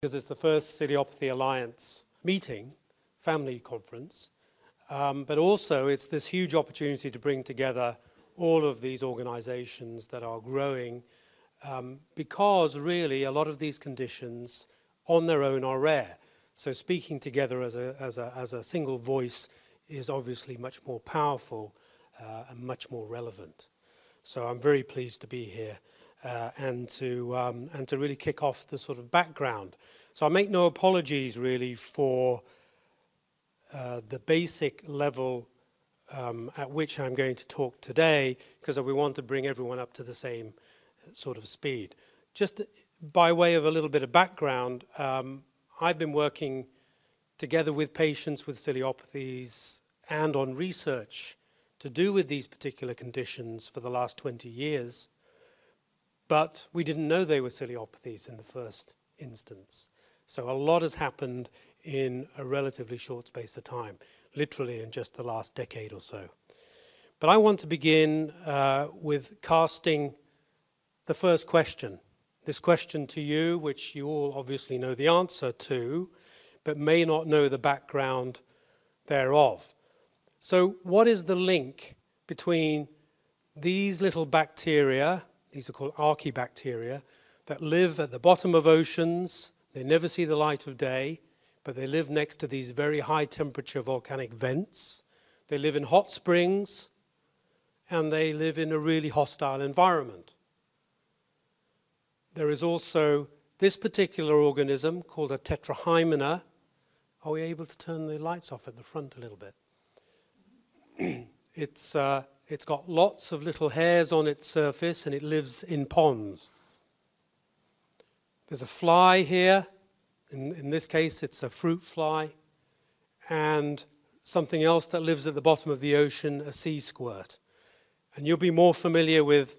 because it's the first Ciliopathy Alliance meeting, family conference, but also it's this huge opportunity to bring together all of these organizations that are growing because really a lot of these conditions on their own are rare. So speaking together as a single voice is obviously much more powerful and much more relevant. So I'm very pleased to be here and to really kick off the sort of background. So I make no apologies really for the basic level at which I'm going to talk today, because we want to bring everyone up to the same sort of speed. Just by way of a little bit of background, I've been working together with patients with ciliopathies and on research to do with these particular conditions for the last 20 years, but we didn't know they were ciliopathies in the first instance. So a lot has happened in a relatively short space of time, literally in just the last decade or so. But I want to begin with casting the first question. This question to you, which you all obviously know the answer to, but may not know the background thereof. So what is the link between these little bacteria, these are called archaebacteria, that live at the bottom of oceans? They never see the light of day, but they live next to these very high temperature volcanic vents. They live in hot springs, and they live in a really hostile environment. There is also this particular organism called a tetrahymena. Are we able to turn the lights off at the front a little bit? It's got lots of little hairs on its surface, and it lives in ponds. There's a fly here. In this case, it's a fruit fly. And something else that lives at the bottom of the ocean, a sea squirt. And you'll be more familiar with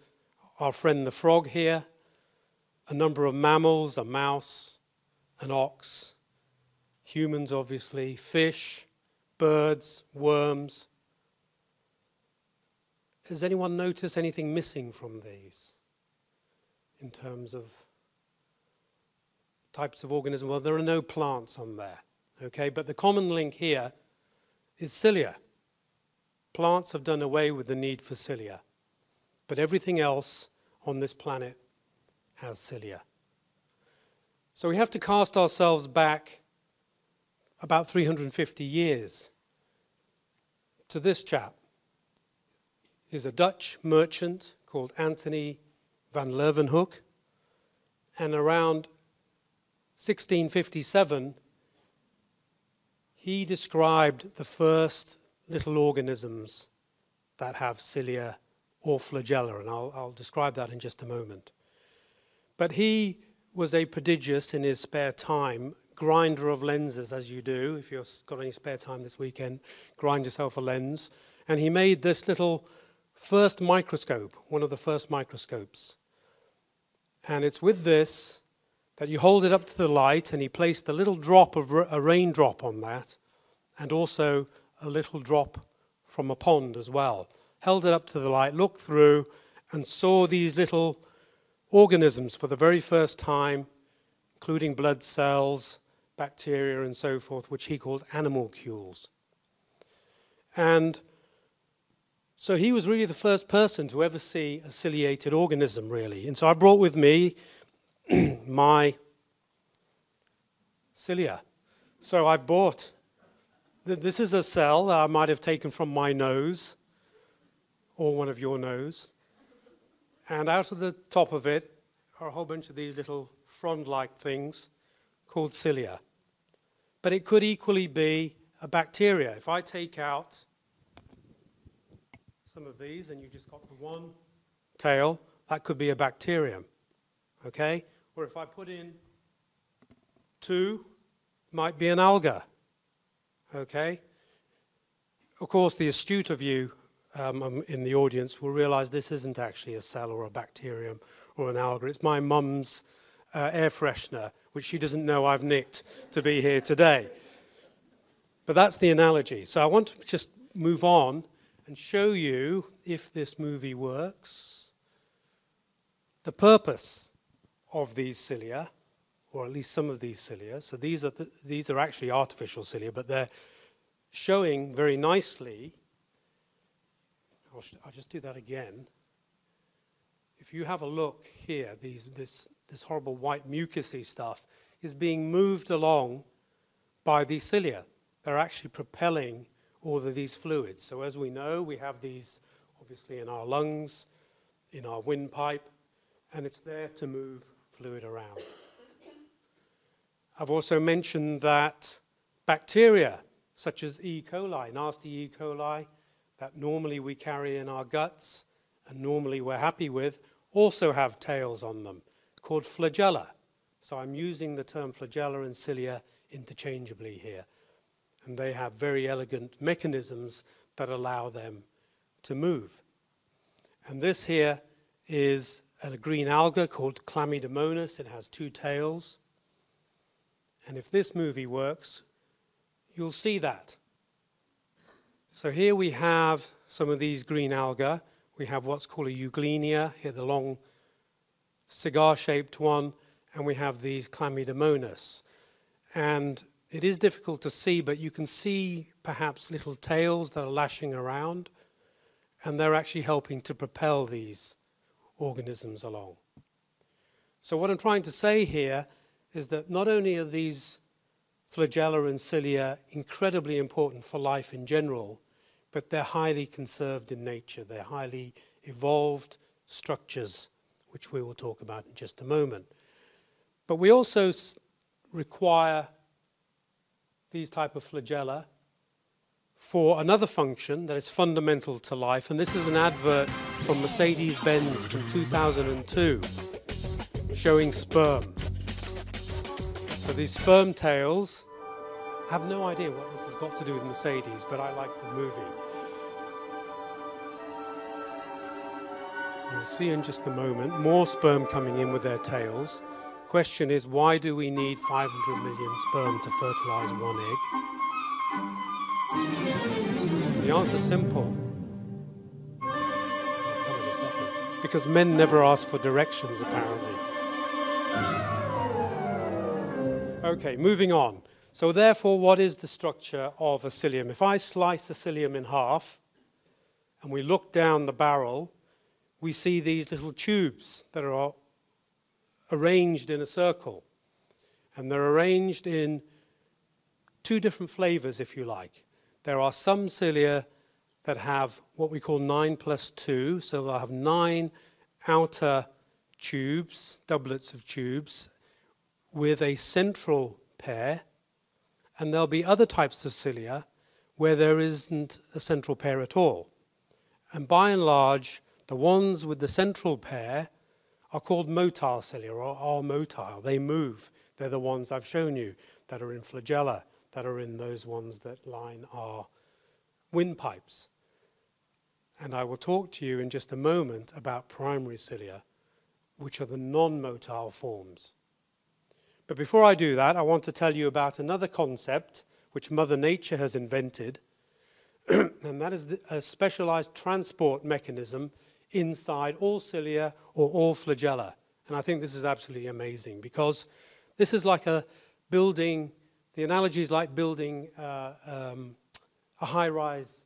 our friend the frog here, a number of mammals, a mouse, an ox, humans obviously, fish, birds, worms. Has anyone noticed anything missing from these in terms of types of organisms? Well, there are no plants on there, okay? But the common link here is cilia. Plants have done away with the need for cilia, but everything else on this planet has cilia. So we have to cast ourselves back about 350 years to this chap. He's a Dutch merchant called Anthony van Leeuwenhoek, and around 1657 he described the first little organisms that have cilia or flagella, and I'll describe that in just a moment. But he was a prodigious, in his spare time, grinder of lenses, as you do. If you've got any spare time this weekend, grind yourself a lens. And he made this little first microscope, one of the first microscopes. And it's with this that you hold it up to the light, and he placed a little drop of a raindrop on that, and also a little drop from a pond as well. Held it up to the light, looked through, and saw these little organisms for the very first time, including blood cells, bacteria, and so forth, which he called animalcules. And so he was really the first person to ever see a ciliated organism, really. And so I brought with me my cilia. So I've bought, this is a cell that I might have taken from my nose, or one of your nose. And out of the top of it are a whole bunch of these little frond-like things called cilia. But it could equally be a bacteria. If I take out some of these, and you just got the one tail, that could be a bacterium, okay? Or if I put in two, might be an alga, okay? Of course, the astute of you in the audience will realize this isn't actually a cell or a bacterium or an alga. It's my mum's air freshener, which she doesn't know I've nicked to be here today. But that's the analogy. So I want to just move on and show you, if this movie works, the purpose of these cilia, or at least some of these cilia. So these are actually artificial cilia, but they're showing very nicely. I'll just do that again. If you have a look here, this horrible white mucusy stuff is being moved along by these cilia. They're actually propelling all of these fluids. So as we know, we have these obviously in our lungs, in our windpipe, and it's there to move fluid around. I've also mentioned that bacteria, such as E. coli, nasty E. coli, that normally we carry in our guts and normally we're happy with, also have tails on them, called flagella. So I'm using the term flagella and cilia interchangeably here. And they have very elegant mechanisms that allow them to move. And this here is a green alga called Chlamydomonas. It has 2 tails. And if this movie works, you'll see that. So here we have some of these green alga. We have what's called a Euglenia, here the long cigar-shaped one, and we have these Chlamydomonas. And it is difficult to see, but you can see perhaps little tails that are lashing around, and they're actually helping to propel these organisms along. So what I'm trying to say here is that not only are these flagella and cilia incredibly important for life in general, but they're highly conserved in nature. They're highly evolved structures, which we will talk about in just a moment. But we also require these type of flagella for another function that is fundamental to life, and this is an advert from Mercedes-Benz from 2002 showing sperm. So these sperm tails, I have no idea what this has got to do with Mercedes, but I like the movie. You'll see in just a moment more sperm coming in with their tails. Question is, why do we need 500 million sperm to fertilize one egg? The answer's simple. Come in a second. Because men never ask for directions, apparently. Okay, moving on. So therefore, what is the structure of a cilium? If I slice a cilium in half, and we look down the barrel, we see these little tubes that are arranged in a circle. And they're arranged in 2 different flavors, if you like. There are some cilia that have what we call 9+2, so they'll have 9 outer tubes, doublets of tubes, with a central pair. And there'll be other types of cilia where there isn't a central pair at all. And by and large, the ones with the central pair are called motile cilia, or are motile. They move. They're the ones I've shown you that are in flagella, that are in those ones that line our windpipes. And I will talk to you in just a moment about primary cilia, which are the non-motile forms. But before I do that, I want to tell you about another concept which Mother Nature has invented, and that is a specialized transport mechanism inside all cilia or all flagella. And I think this is absolutely amazing, because this is like a building, the analogy is like building a high-rise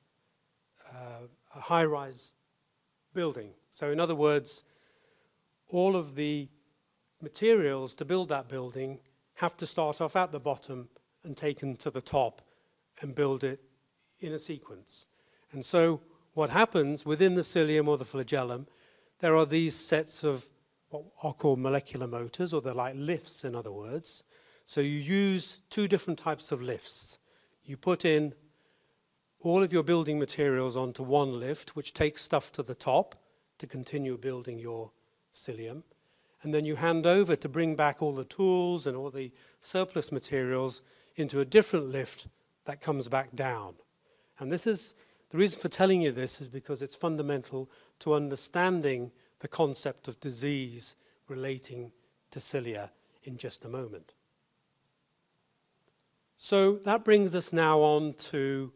building. So in other words, all of the materials to build that building have to start off at the bottom and taken to the top and build it in a sequence. And so what happens within the cilium or the flagellum, there are these sets of what are called molecular motors, or they're like lifts, in other words. So you use 2 different types of lifts. You put in all of your building materials onto one lift, which takes stuff to the top to continue building your cilium. And then you hand over to bring back all the tools and all the surplus materials into a different lift that comes back down. And this is, the reason for telling you this is because it's fundamental to understanding the concept of disease relating to cilia in just a moment. So that brings us now on to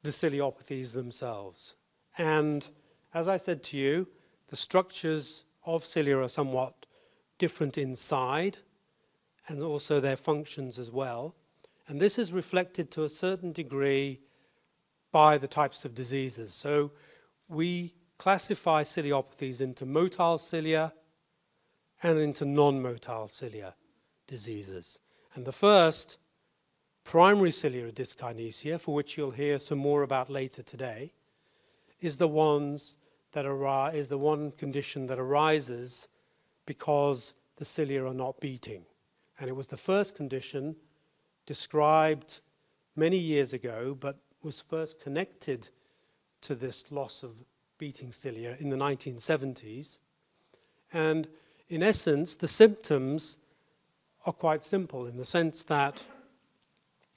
the ciliopathies themselves. And as I said to you, the structures of cilia are somewhat different inside and also their functions as well. And this is reflected to a certain degree by the types of diseases. So we classify ciliopathies into motile cilia and into non-motile cilia diseases. And the first, primary ciliary dyskinesia, for which you'll hear some more about later today, is the one condition that arises because the cilia are not beating. And it was the first condition described many years ago, but was first connected to this loss of beating cilia in the 1970s. And in essence, the symptoms are quite simple in the sense that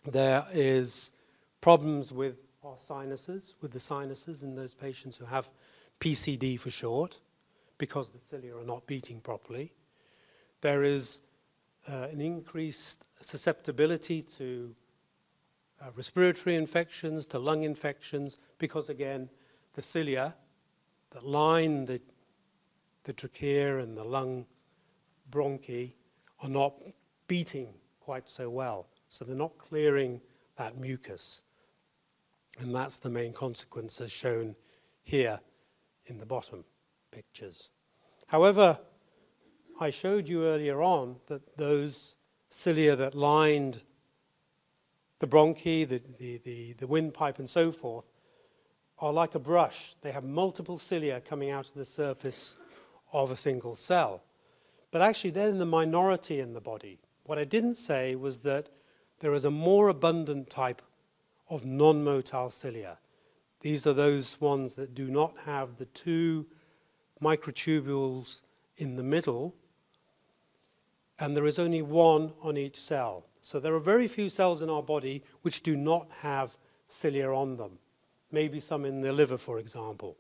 there is problems with our sinuses, with the sinuses in those patients who have PCD for short, because the cilia are not beating properly. There is an increased susceptibility to respiratory infections, to lung infections, because again, the cilia that line the trachea and the lung bronchi are not beating quite so well. So they're not clearing that mucus. And that's the main consequence as shown here in the bottom pictures. However, I showed you earlier on that those cilia that lined the bronchi, the windpipe and so forth, are like a brush. They have multiple cilia coming out of the surface of a single cell. But actually they're in the minority in the body. What I didn't say was that there is a more abundant type of non-motile cilia. These are those ones that do not have the two microtubules in the middle, and there is only one on each cell. So there are very few cells in our body which do not have cilia on them. Maybe some in the liver, for example.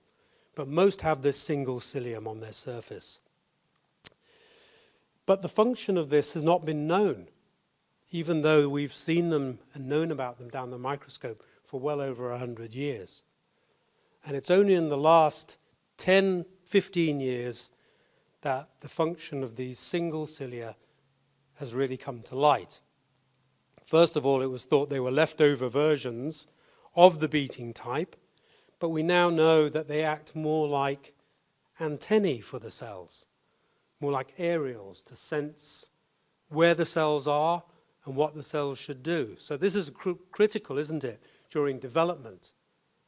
But most have this single cilium on their surface. But the function of this has not been known, even though we've seen them and known about them down the microscope for well over 100 years. And it's only in the last 10, 15 years that the function of these single cilia has really come to light. First of all, it was thought they were leftover versions of the beating type, but we now know that they act more like antennae for the cells, more like aerials to sense where the cells are and what the cells should do. So this is critical, isn't it, during development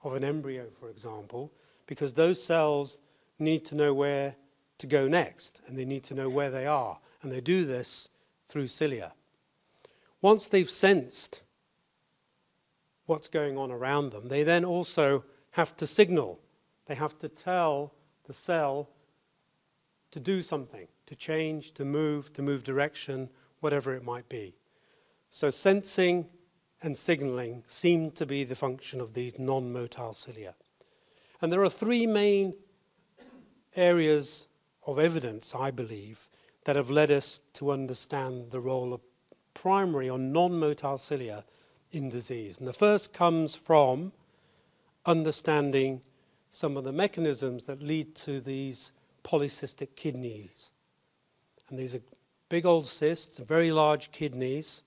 of an embryo, for example, because those cells need to know where to go next, and they need to know where they are, and they do this through cilia. Once they've sensed what's going on around them, they then also have to signal. They have to tell the cell to do something, to change, to move direction, whatever it might be. So sensing and signaling seem to be the function of these non-motile cilia. And there are three main areas of evidence, I believe, that have led us to understand the role of primary or non-motile cilia in disease. And the first comes from understanding some of the mechanisms that lead to these polycystic kidneys. And these are big old cysts, very large kidneys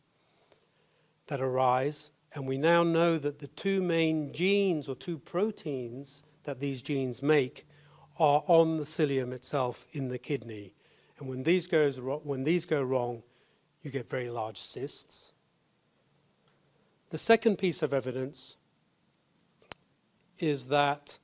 that arise. And we now know that the two main genes or two proteins that these genes make are on the cilium itself in the kidney. And when these go wrong, you get very large cysts. The second piece of evidence is that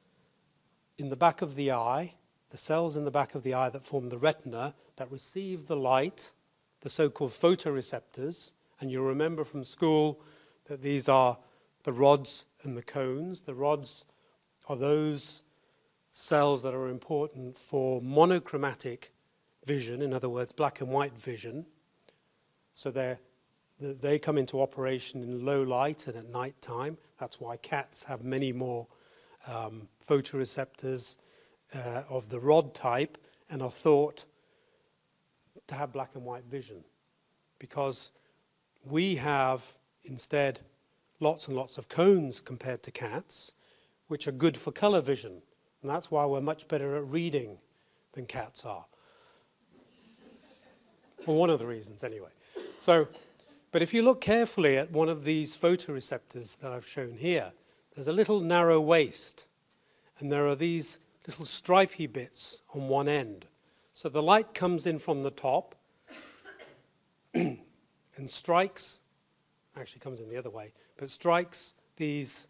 in the back of the eye, the cells in the back of the eye that form the retina that receive the light, the so-called photoreceptors, and you'll remember from school that these are the rods and the cones. The rods are those cells that are important for monochromatic vision, in other words, black and white vision. So they come into operation in low light and at night time. That's why cats have many more photoreceptors of the rod type and are thought to have black and white vision. Because we have instead lots and lots of cones compared to cats, which are good for color vision. And that's why we're much better at reading than cats are. Well, one of the reasons anyway. But if you look carefully at one of these photoreceptors that I've shown here, there's a little narrow waist, and there are these little stripy bits on one end. So the light comes in from the top and strikes, actually comes in the other way, but strikes these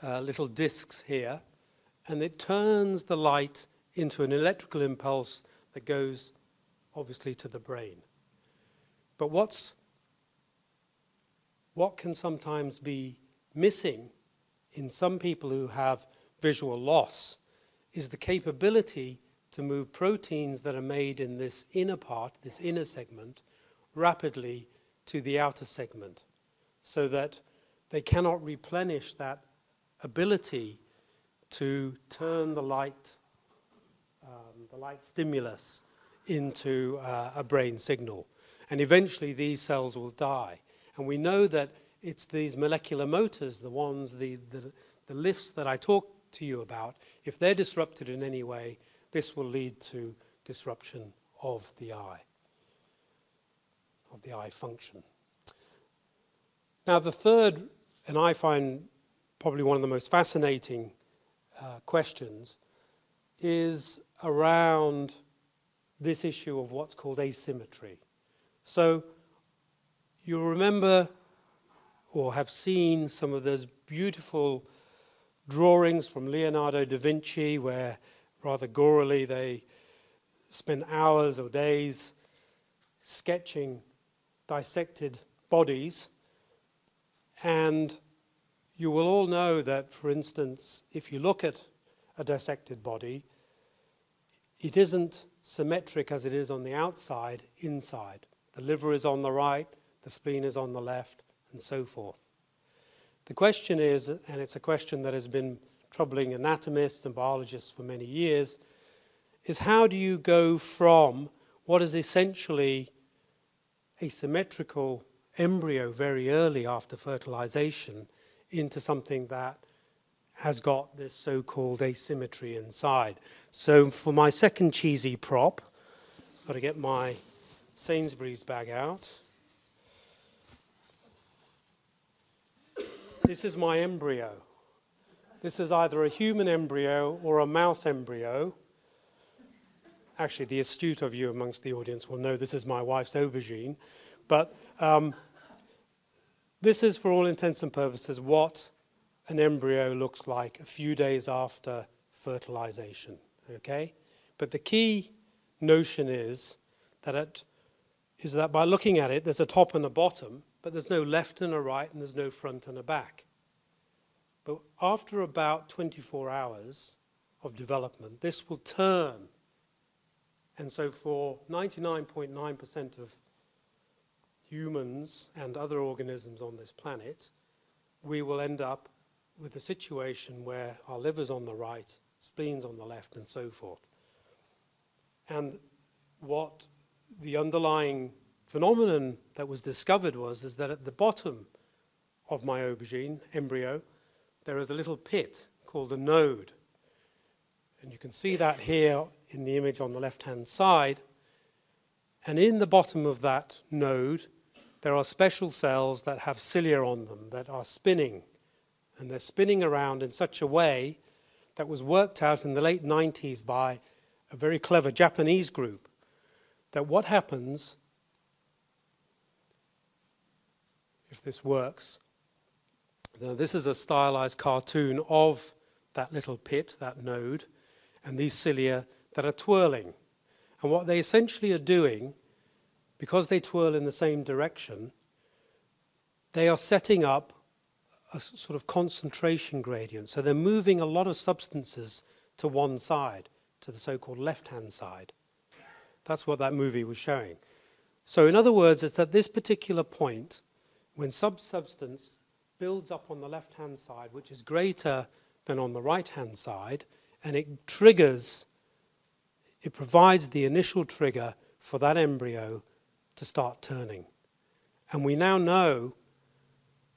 little discs here, and it turns the light into an electrical impulse that goes obviously to the brain. But what can sometimes be missing in some people who have visual loss is the capability to move proteins that are made in this inner part, this inner segment, rapidly to the outer segment, so that they cannot replenish that ability to turn the light stimulus into a brain signal. And eventually these cells will die. And we know that it's these molecular motors, the ones, the lifts that I talked to you about, if they're disrupted in any way, this will lead to disruption of the eye function. Now the third, and I find probably one of the most fascinating questions, is around this issue of what's called asymmetry. So you'll remember or have seen some of those beautiful drawings from Leonardo da Vinci where rather gorily they spent hours or days sketching dissected bodies. And you will all know that, for instance, if you look at a dissected body, it isn't symmetric as it is on the outside, inside. The liver is on the right, the spleen is on the left, and so forth. The question is, and it's a question that has been troubling anatomists and biologists for many years, is how do you go from what is essentially a symmetrical embryo very early after fertilization into something that has got this so-called asymmetry inside. So for my second cheesy prop, I've got to get my Sainsbury's bag out. This is my embryo. This is either a human embryo or a mouse embryo. Actually, the astute of you amongst the audience will know this is my wife's aubergine. But this is, for all intents and purposes, what an embryo looks like a few days after fertilization, okay? But the key notion is that by looking at it, there's a top and a bottom, but there's no left and a right, and there's no front and a back. But after about 24 hours of development, this will turn. And so for 99.9% of humans and other organisms on this planet, we will end up with a situation where our liver's on the right, spleen's on the left, and so forth. And what the underlying phenomenon that was discovered is that at the bottom of my aubergine embryo, there is a little pit called a node. And you can see that here in the image on the left-hand side. And in the bottom of that node, there are special cells that have cilia on them that are spinning. And they're spinning around in such a way that was worked out in the late 90s by a very clever Japanese group, that what happens, if this works, now this is a stylized cartoon of that little pit, that node, and these cilia that are twirling. And what they essentially are doing, because they twirl in the same direction, they are setting up a sort of concentration gradient. So they're moving a lot of substances to one side, to the so-called left-hand side. That's what that movie was showing. So in other words, it's at this particular point, when some substance builds up on the left-hand side, which is greater than on the right-hand side, and it triggers, it provides the initial trigger for that embryo to start turning. And we now know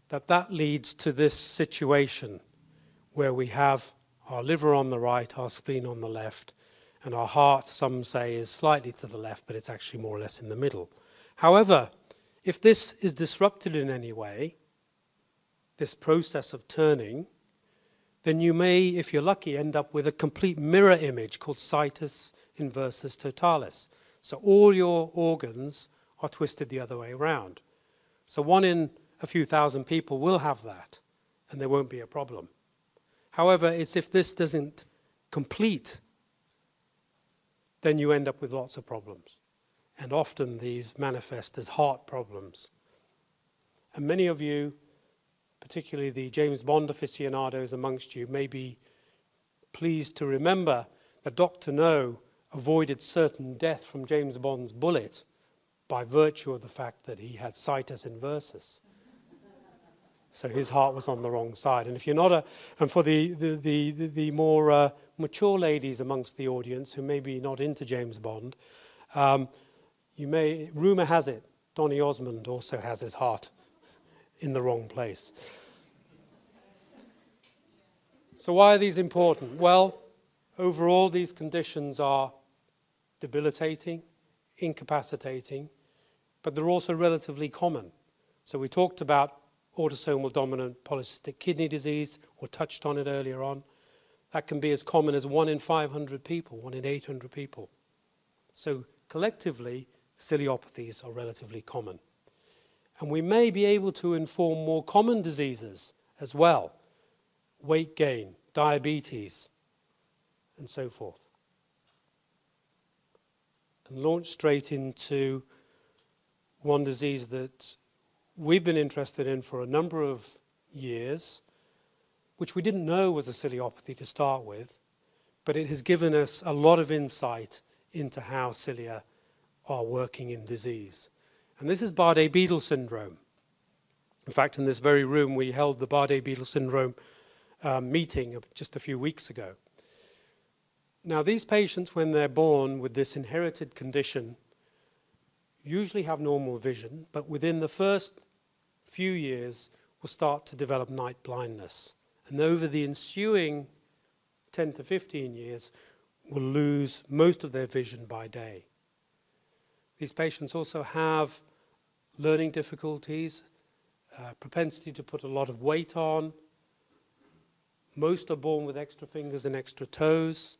that that leads to this situation where we have our liver on the right, our spleen on the left, and our heart, some say, is slightly to the left, but it's actually more or less in the middle. However, If this is disrupted in any way, this process of turning, then you may, if you're lucky, end up with a complete mirror image called situs inversus totalis. So all your organs are twisted the other way around. So 1 in a few thousand people will have that, and there won't be a problem. However, it's if this doesn't complete, then you end up with lots of problems. And often these manifest as heart problems. And many of you, particularly the James Bond aficionados amongst you, may be pleased to remember that Dr. No avoided certain death from James Bond's bullet by virtue of the fact that he had situs inversus. So his heart was on the wrong side. And if you're not and for the more mature ladies amongst the audience who may be not into James Bond, rumor has it, Donny Osmond also has his heart in the wrong place. So why are these important? Well, overall these conditions are debilitating, incapacitating, but they're also relatively common. So we talked about autosomal dominant polycystic kidney disease, or touched on it earlier on. That can be as common as 1 in 500 people, 1 in 800 people. So collectively, ciliopathies are relatively common. And we may be able to inform more common diseases as well. Weight gain, diabetes, and so forth. And launch straight into one disease that we've been interested in for a number of years, which we didn't know was a ciliopathy to start with, but it has given us a lot of insight into how cilia are working in disease. And this is Bardet-Biedl syndrome. In fact, in this very room, we held the Bardet-Biedl syndrome meeting just a few weeks ago. Now, these patients, when they're born with this inherited condition, usually have normal vision, but within the first few years will start to develop night blindness. And over the ensuing 10 to 15 years, will lose most of their vision by day. These patients also have learning difficulties, propensity to put a lot of weight on. Most are born with extra fingers and extra toes.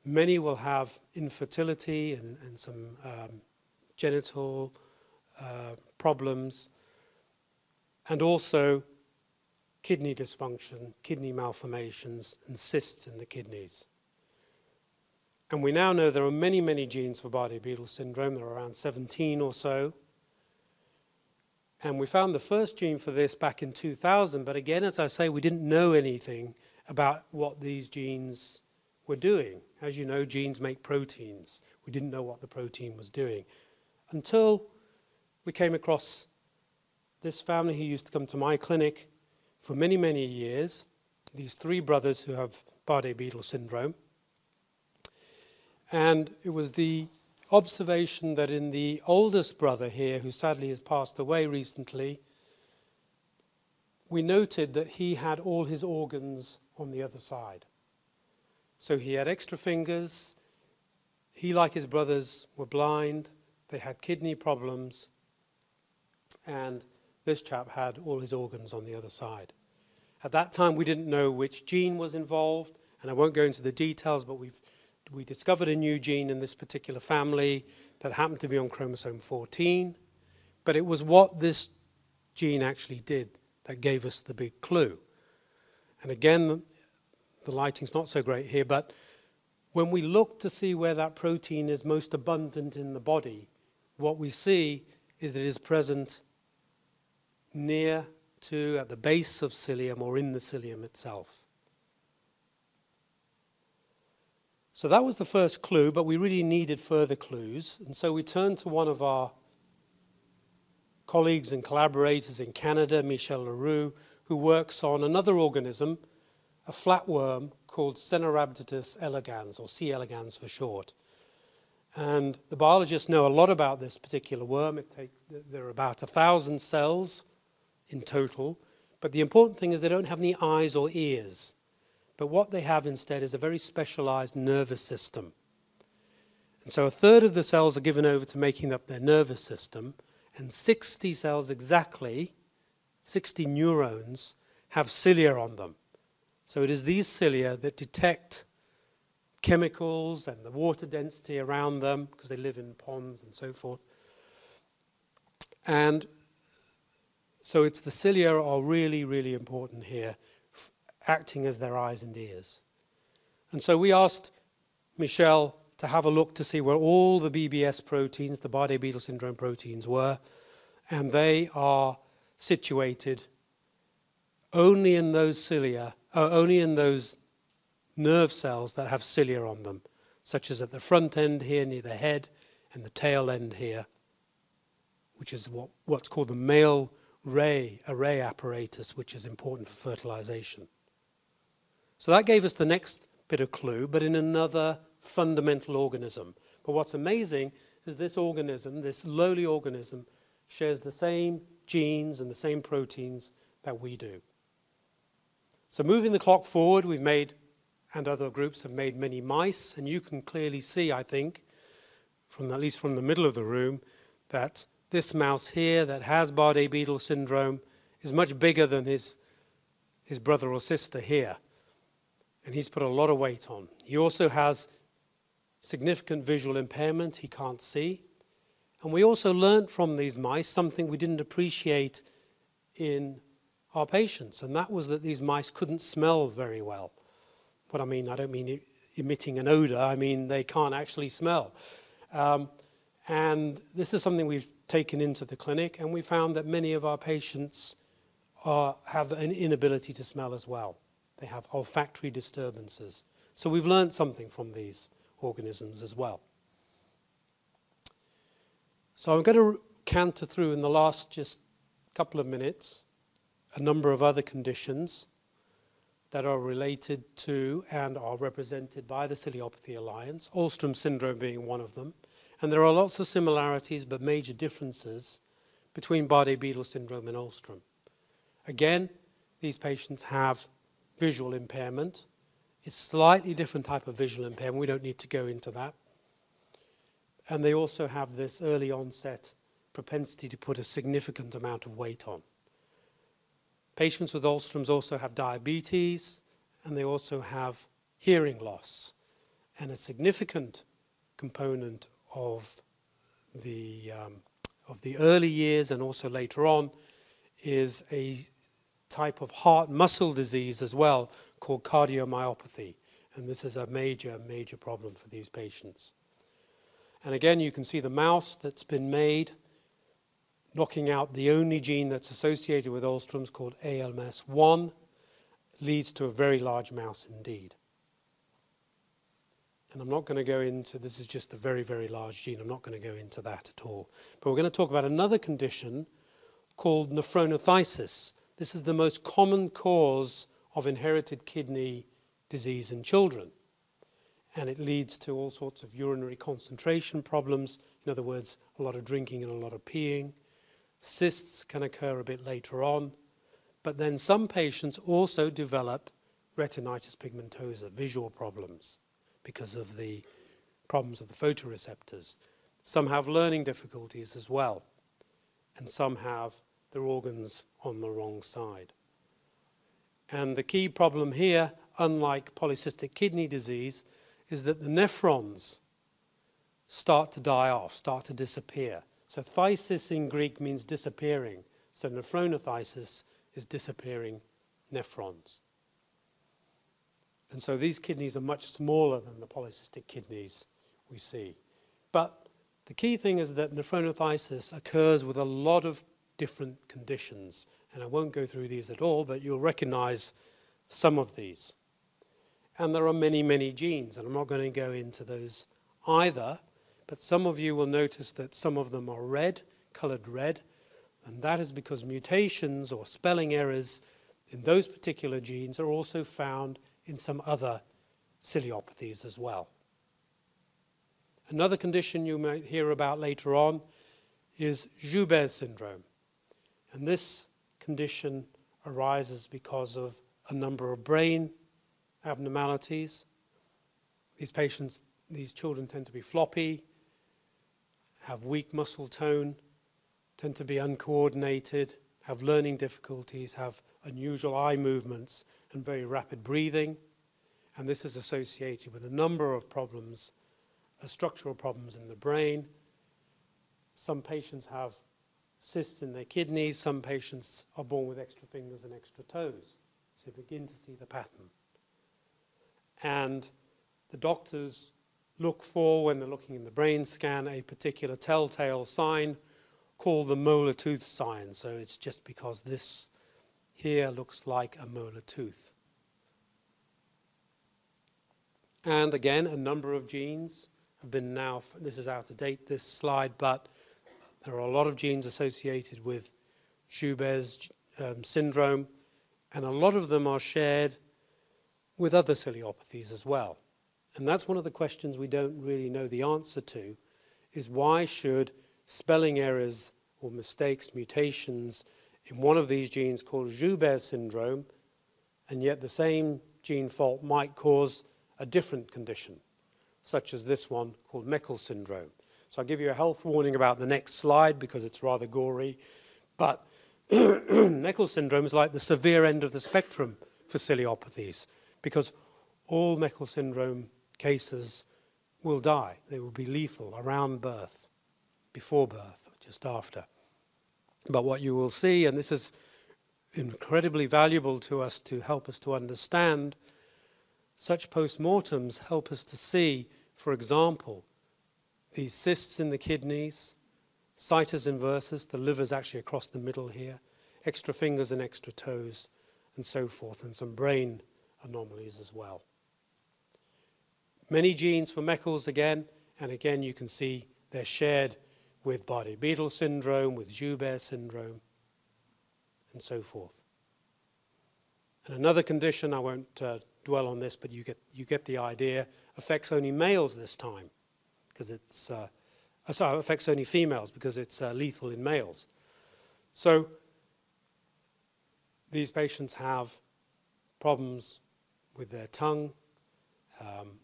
Many will have infertility and some genital problems, and also kidney dysfunction, kidney malformations, and cysts in the kidneys. And we now know there are many, many genes for Bardet-Biedl syndrome. There are around 17 or so. And we found the first gene for this back in 2000, but again, as I say, we didn't know anything about what these genes were doing. As you know, genes make proteins. We didn't know what the protein was doing until we came across this family who used to come to my clinic for many, many years, these 3 brothers who have Bardet-Biedl syndrome. And it was the observation that in the oldest brother here, who sadly has passed away recently, we noted that he had all his organs on the other side. So he had extra fingers. He, like his brothers, were blind. They had kidney problems. And this chap had all his organs on the other side. At that time, we didn't know which gene was involved, and I won't go into the details, but we discovered a new gene in this particular family that happened to be on chromosome 14, but it was what this gene actually did that gave us the big clue. And again, the lighting's not so great here, but when we look to see where that protein is most abundant in the body, what we see is that it is present near to, at the base of cilium or in the cilium itself. So that was the first clue, but we really needed further clues. And so we turned to one of our colleagues and collaborators in Canada, Michel Leroux, who works on another organism, a flatworm called Cenorhabditis elegans, or C. elegans for short. And the biologists know a lot about this particular worm. There are about 1,000 cells in total, but the important thing is they don't have any eyes or ears. But what they have instead is a very specialized nervous system. And so 1/3 of the cells are given over to making up their nervous system, And 60 cells exactly, 60 neurons, have cilia on them. So it is these cilia that detect chemicals and the water density around them, because they live in ponds and so forth. And so it's the cilia are really, really important here, acting as their eyes and ears. And so we asked Michelle to have a look to see where all the BBS proteins, the Bardet-Biedl syndrome proteins, were, and they are situated only in those cilia, only in those nerve cells that have cilia on them, such as at the front end here near the head and the tail end here, which is what's called the male array apparatus, which is important for fertilization. So that gave us the next bit of clue, but in another fundamental organism. But what's amazing is this organism, this lowly organism, shares the same genes and the same proteins that we do. So moving the clock forward, we've made, and other groups have made, many mice, and you can clearly see, I think, at least from the middle of the room, that this mouse here that has Bardet-Biedl syndrome is much bigger than his brother or sister here. And he's put a lot of weight on. He also has significant visual impairment. He can't see. And we also learned from these mice something we didn't appreciate in our patients, and that was that these mice couldn't smell very well. What I mean, I don't mean emitting an odor, I mean they can't actually smell. And this is something we've taken into the clinic, and we found that many of our patients have an inability to smell as well. They have olfactory disturbances. So we've learned something from these organisms as well. So I'm going to canter through in the last just couple of minutes a number of other conditions that are related to and are represented by the Ciliopathy Alliance, Alström syndrome being one of them. And there are lots of similarities but major differences between Bardet-Biedl syndrome and Alström. Again, these patients have visual impairment. It's a slightly different type of visual impairment. We don't need to go into that. And they also have this early onset propensity to put a significant amount of weight on. Patients with Alström's also have diabetes, and they also have hearing loss. And a significant component of the early years and also later on is a type of heart muscle disease as well called cardiomyopathy. And this is a major, major problem for these patients. And again, you can see the mouse that's been made, knocking out the only gene that's associated with Alström's, called ALMS1, leads to a very large mouse indeed. And I'm not going to go into, this is just a very, very large gene, I'm not going to go into that at all. But we're going to talk about another condition called nephronophthisis. This is the most common cause of inherited kidney disease in children. And it leads to all sorts of urinary concentration problems, in other words, a lot of drinking and a lot of peeing. Cysts can occur a bit later on, but then some patients also develop retinitis pigmentosa, visual problems, because of the problems of the photoreceptors. Some have learning difficulties as well, and some have their organs on the wrong side. And the key problem here, unlike polycystic kidney disease, is that the nephrons start to die off, start to disappear. So phthisis in Greek means disappearing. So nephronophthisis is disappearing nephrons. And so these kidneys are much smaller than the polycystic kidneys we see. But the key thing is that nephronophthisis occurs with a lot of different conditions. And I won't go through these at all, but you'll recognize some of these. And there are many, many genes, and I'm not going to go into those either. But some of you will notice that some of them are red, colored red, and that is because mutations or spelling errors in those particular genes are also found in some other ciliopathies as well. Another condition you might hear about later on is Joubert's syndrome. And this condition arises because of a number of brain abnormalities. These children tend to be floppy, have weak muscle tone, tend to be uncoordinated, have learning difficulties, have unusual eye movements and very rapid breathing. And this is associated with a number of problems, structural problems in the brain. Some patients have cysts in their kidneys, some patients are born with extra fingers and extra toes. So you begin to see the pattern. And the doctors look for, when they're looking in the brain scan, a particular telltale sign called the molar tooth sign. So it's just because this here looks like a molar tooth. And again, a number of genes have been now, this is out of date, this slide, but there are a lot of genes associated with Joubert's syndrome, and a lot of them are shared with other ciliopathies as well. And that's one of the questions we don't really know the answer to, is why should spelling errors or mistakes, mutations in one of these genes called Joubert's syndrome, and yet the same gene fault might cause a different condition, such as this one called Meckel syndrome. So I'll give you a health warning about the next slide because it's rather gory. But Meckel syndrome is like the severe end of the spectrum for ciliopathies, because all Meckel syndrome cases will die. They will be lethal around birth, before birth, or just after. But what you will see, and this is incredibly valuable to us to help us to understand, such postmortems help us to see, for example, these cysts in the kidneys, situs inversus, the liver's actually across the middle here, extra fingers and extra toes, and so forth, and some brain anomalies as well. Many genes for Meckel's again, and again you can see they're shared with Bardet-Biedl syndrome, with Joubert syndrome, and so forth. And another condition, I won't dwell on this, but you get the idea, affects only males this time, because it's, sorry, affects only females because it's lethal in males. So these patients have problems with their tongue,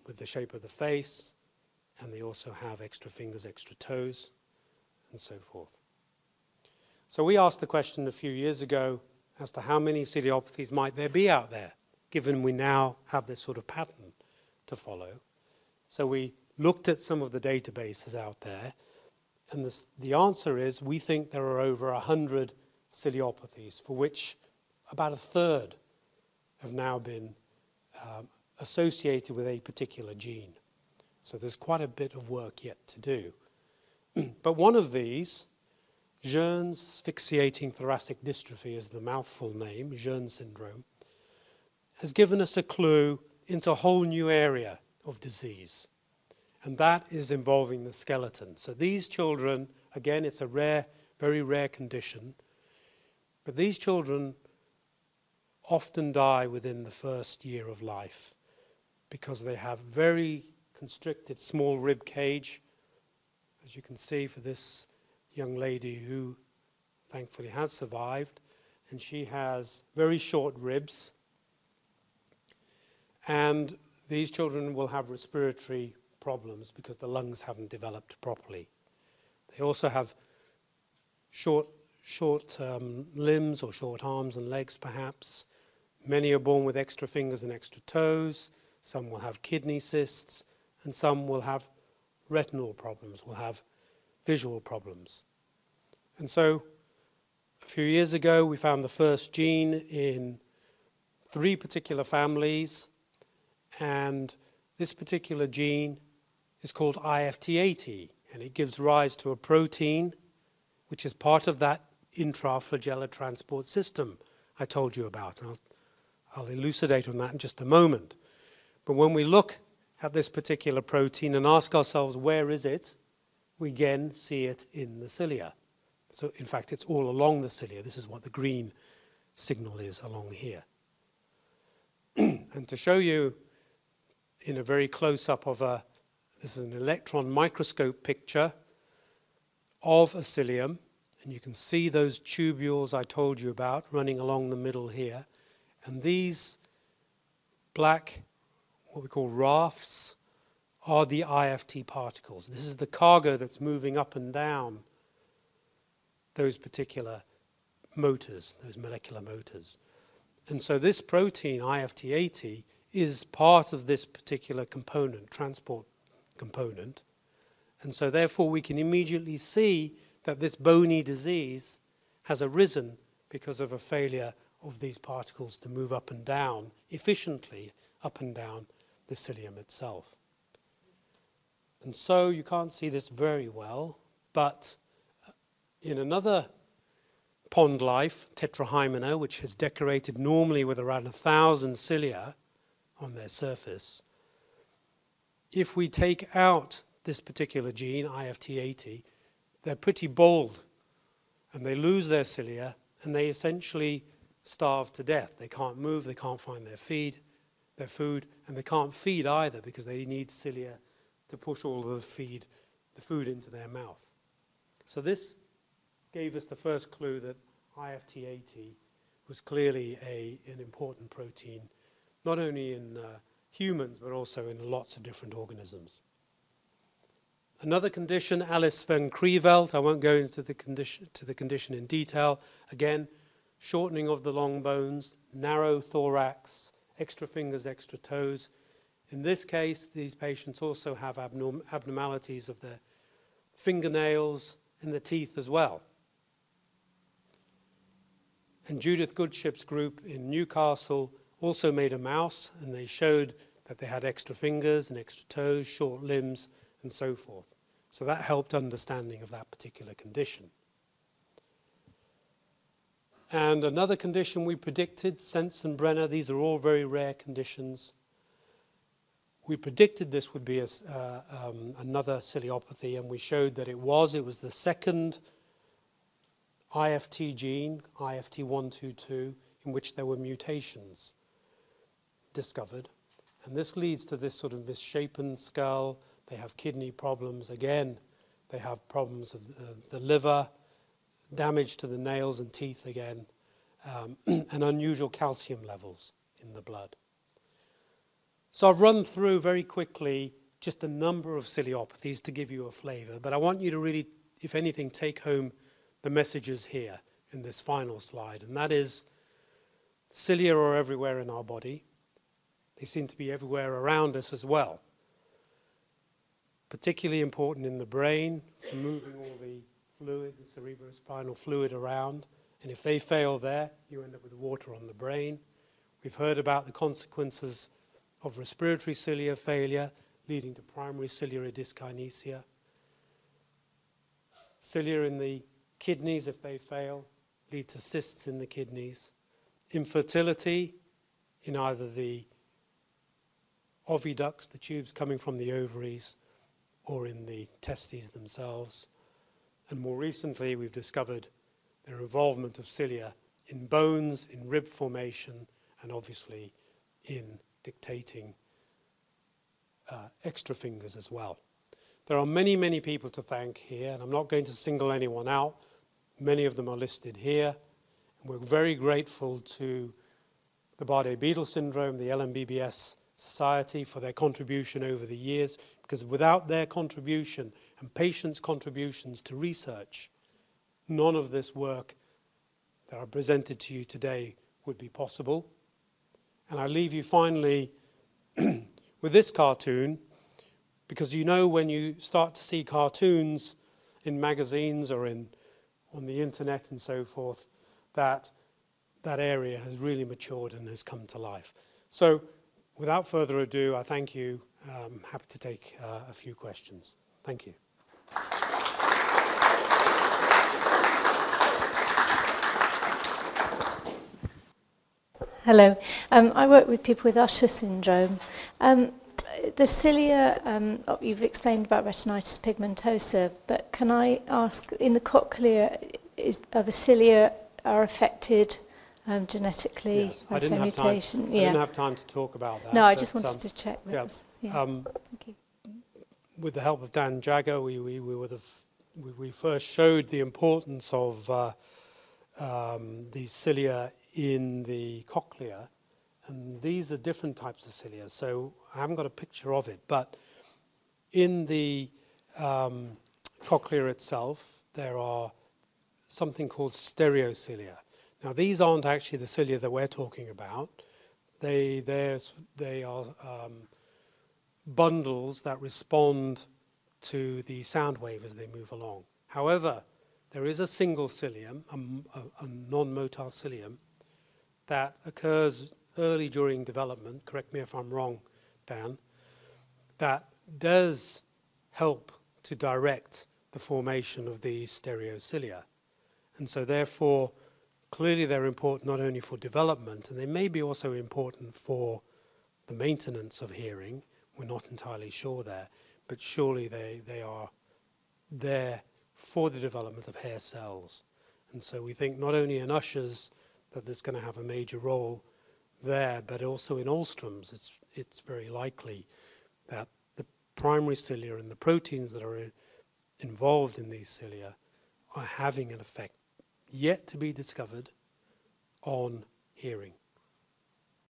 with the shape of the face, and they also have extra fingers, extra toes, and so forth. So we asked the question a few years ago as to how many ciliopathies might there be out there, given we now have this sort of pattern to follow. So we looked at some of the databases out there, and the answer is we think there are over 100 ciliopathies, for which about a third have now been associated with a particular gene. So there's quite a bit of work yet to do. But one of these, Jeun's asphyxiating thoracic dystrophy is the mouthful name, Jeune syndrome, has given us a clue into a whole new area of disease. And that is involving the skeleton. So these children, again, it's a rare, very rare condition, but these children often die within the first year of life because they have very constricted small rib cage, as you can see for this young lady who thankfully has survived, and she has very short ribs. And these children will have respiratory problems because the lungs haven't developed properly. They also have short limbs or short arms and legs perhaps. Many are born with extra fingers and extra toes. Some will have kidney cysts, and some will have retinal problems, will have visual problems. And so a few years ago we found the first gene in 3 particular families, and this particular gene is called IFT80, and it gives rise to a protein which is part of that intraflagellar transport system I told you about. And I'll elucidate on that in just a moment. But when we look at this particular protein and ask ourselves where is it, we again see it in the cilia. So in fact it's all along the cilia. This is what the green signal is along here. And to show you in a very close-up of this is an electron microscope picture of a cilium, and you can see those tubules I told you about running along the middle here. And these black, what we call rafts, are the IFT particles. This is the cargo that's moving up and down those particular motors, those molecular motors. And so this protein, IFT80, is part of this particular component, transport component. And so therefore we can immediately see that this bony disease has arisen because of a failure of these particles to move up and down, efficiently up and down the cilium itself. And so you can't see this very well, but in another pond life, Tetrahymena, which is decorated normally with around 1,000 cilia on their surface, if we take out this particular gene, IFT80, they're pretty bald and they lose their cilia and they essentially starve to death. They can't move, they can't find their food, and they can't feed either because they need cilia to push all of the food into their mouth. So this gave us the first clue that IFT80 was clearly an important protein, not only in humans but also in lots of different organisms. Another condition, Alice van Creveld, I won't go into the condition in detail. Again, shortening of the long bones, narrow thorax, extra fingers, extra toes. In this case, these patients also have abnormalities of their fingernails and the teeth as well. And Judith Goodship's group in Newcastle also made a mouse, and they showed that they had extra fingers and extra toes, short limbs, and so forth. So that helped understanding of that particular condition. And another condition we predicted, Sensenbrenner, these are all very rare conditions. We predicted this would be another ciliopathy, and we showed that it was the second IFT gene, IFT122, in which there were mutations discovered. And this leads to this sort of misshapen skull. They have kidney problems. Again, they have problems of the liver, damage to the nails and teeth again, and unusual calcium levels in the blood. So I've run through very quickly just a number of ciliopathies to give you a flavor, but I want you to really, if anything, take home the messages here in this final slide, and that is cilia are everywhere in our body. They seem to be everywhere around us as well. Particularly important in the brain for moving all the fluid, the cerebrospinal fluid around. And if they fail there, you end up with water on the brain. We've heard about the consequences of respiratory cilia failure leading to primary ciliary dyskinesia. Cilia in the kidneys, if they fail, lead to cysts in the kidneys. Infertility in either the oviducts, the tubes coming from the ovaries, or in the testes themselves. And more recently, we've discovered their involvement of cilia in bones, in rib formation, and obviously in dictating extra fingers as well. There are many, many people to thank here, and I'm not going to single anyone out. Many of them are listed here. And we're very grateful to the Bardet-Biedl syndrome, the LMBBS Society, for their contribution over the years, because without their contribution and patients' contributions to research, none of this work that I presented to you today would be possible. And I leave you finally with this cartoon, because you know when you start to see cartoons in magazines or on the internet and so forth, that area has really matured and has come to life. So without further ado, I thank you. I'm happy to take a few questions. Thank you. Hello. I work with people with Usher syndrome. The cilia, you've explained about retinitis pigmentosa, but can I ask, in the cochlea, are the cilia affected genetically? Yes, I didn't have time to talk about that. No, I just wanted to check that. Yeah. Thank you. With the help of Dan Jagger, we first showed the importance of the cilia in the cochlea, and these are different types of cilia. So I haven't got a picture of it, but in the cochlea itself, there are something called stereocilia. Now, these aren't actually the cilia that we're talking about. They are bundles that respond to the sound wave as they move along. However, there is a single cilium, a non-motile cilium, that occurs early during development, correct me if I'm wrong, Dan, that does help to direct the formation of these stereocilia. And so therefore, clearly they're important not only for development, and they may be also important for the maintenance of hearing. We're not entirely sure there, but surely they are there for the development of hair cells. And so we think not only in ushers that there's going to have a major role there, but also in Olstrom's, it's very likely that the primary cilia and the proteins that are involved in these cilia are having an effect yet to be discovered on hearing.